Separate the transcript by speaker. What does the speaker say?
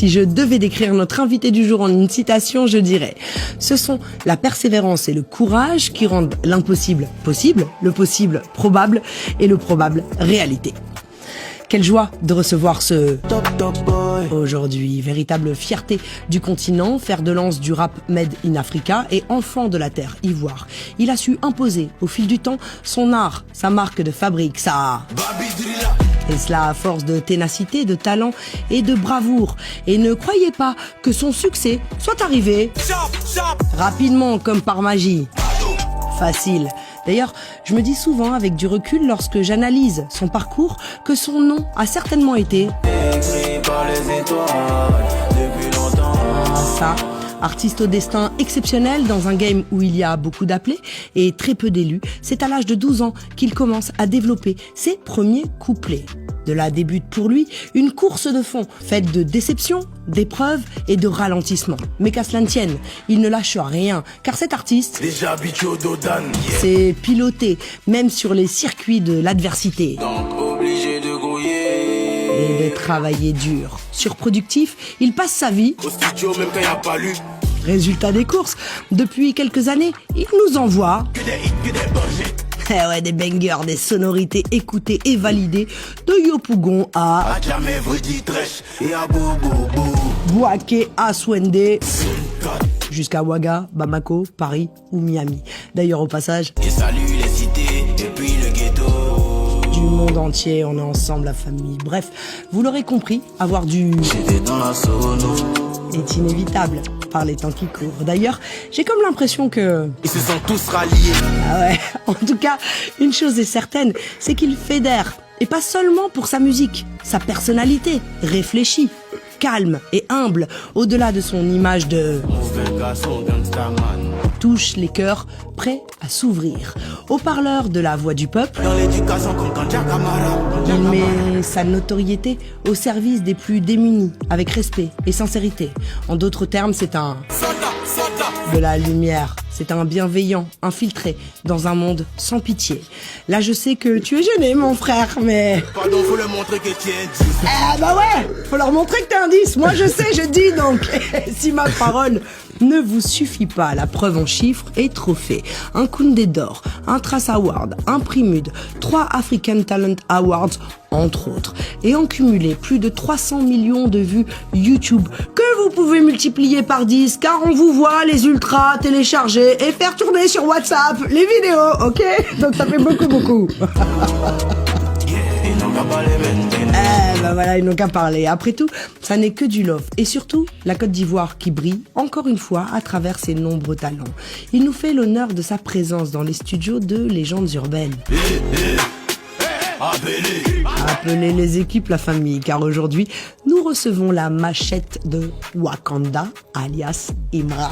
Speaker 1: Si je devais décrire notre invité du jour en une citation, je dirais « Ce sont la persévérance et le courage qui rendent l'impossible possible, le possible probable et le probable réalité ». Quelle joie de recevoir ce Top Boy aujourd'hui. Véritable fierté du continent, fer de lance du rap made in Africa et enfant de la terre ivoire. Il a su imposer au fil du temps son art, sa marque de fabrique, et cela à force de ténacité, de talent et de bravoure. Et ne croyez pas que son succès soit arrivé rapidement comme par magie. Facile. D'ailleurs, je me dis souvent avec du recul lorsque j'analyse son parcours que son nom a certainement été écrit par les étoiles depuis longtemps. Ça, artiste au destin exceptionnel dans un game où il y a beaucoup d'appelés et très peu d'élus, c'est à l'âge de 12 ans qu'il commence à développer ses premiers couplets. De là débute pour lui une course de fond, faite de déceptions, d'épreuves et de ralentissements. Mais qu'à cela ne tienne, il ne lâche rien, car cet artiste s'est piloté, même sur les circuits de l'adversité. Donc obligé de grouiller et de travailler dur. Surproductif, il passe sa vie au studio même quand il n'y a pas lu. Résultat des courses, depuis quelques années, il nous envoie des bangers, des sonorités écoutées et validées de Yopougon à Bouaké à Swende jusqu'à Ouaga, Bamako, Paris ou Miami. D'ailleurs au passage, et salut les cités et puis le ghetto. Du monde entier, on est ensemble, la famille. Bref, vous l'aurez compris, avoir du est inévitable par les temps qui courent. D'ailleurs, j'ai comme l'impression que ils se sont tous ralliés. Ah ouais. En tout cas, une chose est certaine, c'est qu'il fédère. Et pas seulement pour sa musique, sa personnalité, réfléchie, calme et humble, au-delà de son image de touche les cœurs, prêts à s'ouvrir. Haut-parleur de la voix du peuple, il met sa notoriété au service des plus démunis, avec respect et sincérité. En d'autres termes, c'est un de la lumière. C'est un bienveillant, infiltré dans un monde sans pitié. Là, je sais que tu es gêné, mon frère, mais... Pardon, faut leur montrer que tu es 10. Bah ouais, faut leur montrer que t'es un 10. Moi, je sais, je dis donc. Si ma parole ne vous suffit pas, la preuve en chiffres et trophées. Un Koundé d'or, un Trace Award, un Primude, 3 African Talent Awards, entre autres. Et en cumulé, plus de 300 millions de vues YouTube que vous pouvez multiplier par 10, car on vous voit les ultras télécharger et faire tourner sur WhatsApp les vidéos, ok? Donc ça fait beaucoup. Voilà, ils n'ont qu'à parler. Après tout, ça n'est que du love. Et surtout, la Côte d'Ivoire qui brille, encore une fois, à travers ses nombreux talents. Il nous fait l'honneur de sa présence dans les studios de Légendes Urbaines. Appelez les équipes, la famille, car aujourd'hui, nous recevons la machette de Wakanda, alias Imra.